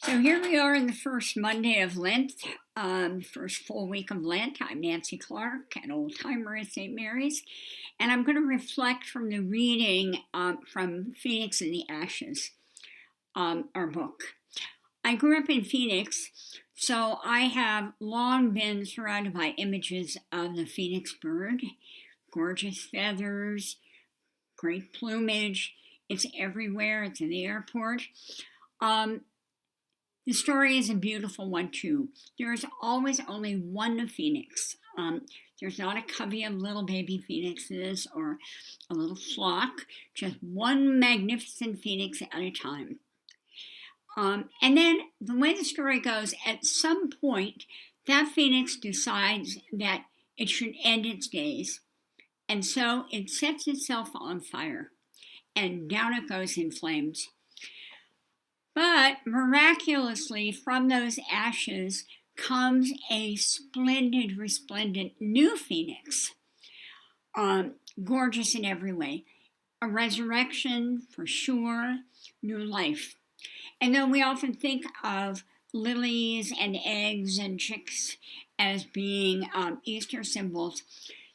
So here we are in the first Monday of Lent, first full week of Lent. I'm Nancy Clark, an old timer at St. Mary's, and I'm going to reflect from the reading from Phoenix in the Ashes, our book. I grew up in Phoenix, so I have long been surrounded by images of the phoenix bird, gorgeous feathers, great plumage. It's everywhere. It's in the airport. The story is a beautiful one, too. There is always only one phoenix. There's not a covey of little baby phoenixes or a little flock, just one magnificent phoenix at a time. And then the way the story goes, at some point, that phoenix decides that it should end its days. And so it sets itself on fire, and down it goes in flames. But miraculously, from those ashes comes a splendid, resplendent new phoenix, gorgeous in every way. A resurrection for sure, new life. And though we often think of lilies and eggs and chicks as being Easter symbols,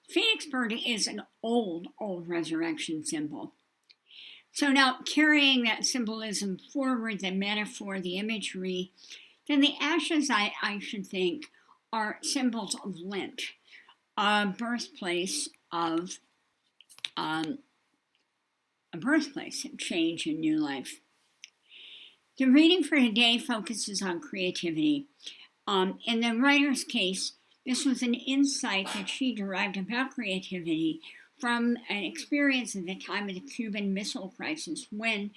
phoenix bird is an old resurrection symbol. So now, carrying that symbolism forward, the metaphor, the imagery, then the ashes, I should think, are symbols of Lent, a birthplace of change and new life. The reading for today focuses on creativity. In the writer's case, this was an insight that she derived about creativity from an experience at the time of the Cuban Missile Crisis when,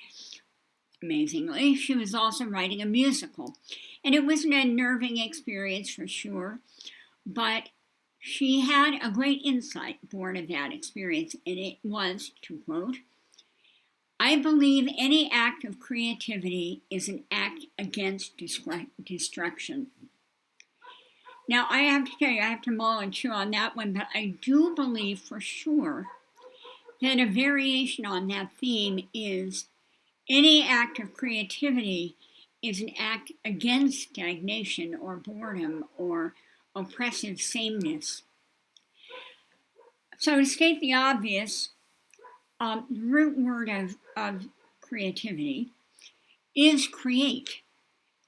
amazingly, she was also writing a musical. And it was an unnerving experience for sure, but she had a great insight born of that experience, and it was, to quote, "I believe any act of creativity is an act against destruction." Now, I have to tell you, I have to mull and chew on that one, but I do believe for sure that a variation on that theme is any act of creativity is an act against stagnation or boredom or oppressive sameness. So to state the obvious, the root word of creativity is create,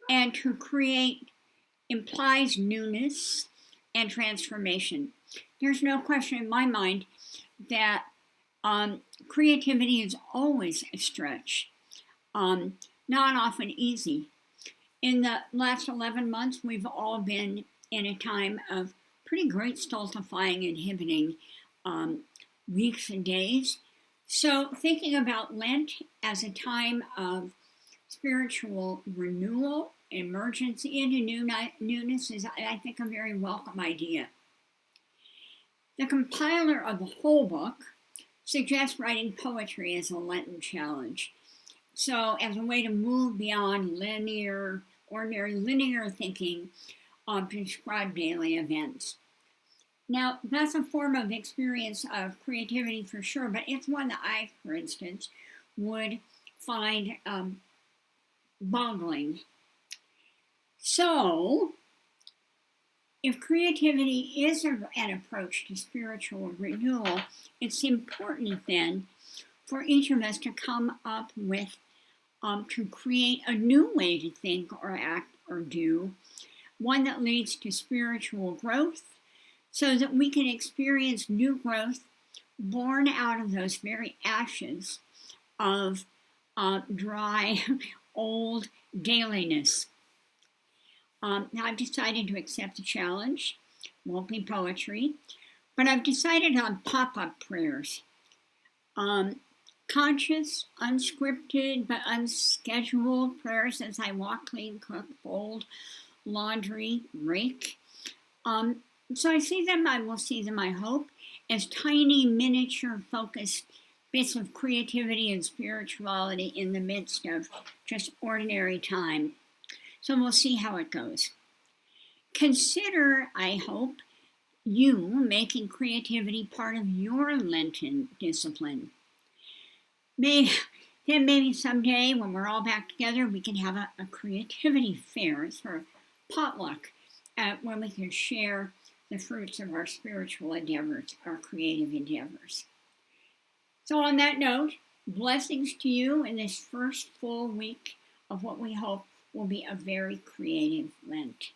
and to create implies newness and transformation. There's no question in my mind that creativity is always a stretch, not often easy. In the last 11 months, we've all been in a time of pretty great stultifying, inhibiting weeks and days. So thinking about Lent as a time of spiritual renewal, emergence into newness is, I think, a very welcome idea. The compiler of the whole book suggests writing poetry as a Lenten challenge. So as a way to move beyond ordinary linear thinking to describe daily events. Now, that's a form of experience of creativity for sure, but it's one that I, for instance, would find boggling. So, if creativity is an approach to spiritual renewal, it's important then for each of us to come up with, to create a new way to think or act or do, one that leads to spiritual growth, so that we can experience new growth born out of those very ashes of dry, old dailiness. Now I've decided to accept the challenge. Won't be poetry, but I've decided on pop-up prayers. Conscious, unscripted, but unscheduled prayers as I walk, clean, cook, fold, laundry, rake. So I will see them, I hope, as tiny, miniature, focused bits of creativity and spirituality in the midst of just ordinary time. So we'll see how it goes. Consider, I hope, you making creativity part of your Lenten discipline. Think Then maybe someday when we're all back together, we can have a creativity fair, sort of potluck, when we can share the fruits of our spiritual endeavors, our creative endeavors. So on that note, blessings to you in this first full week of what we hope will be a very creative Lent.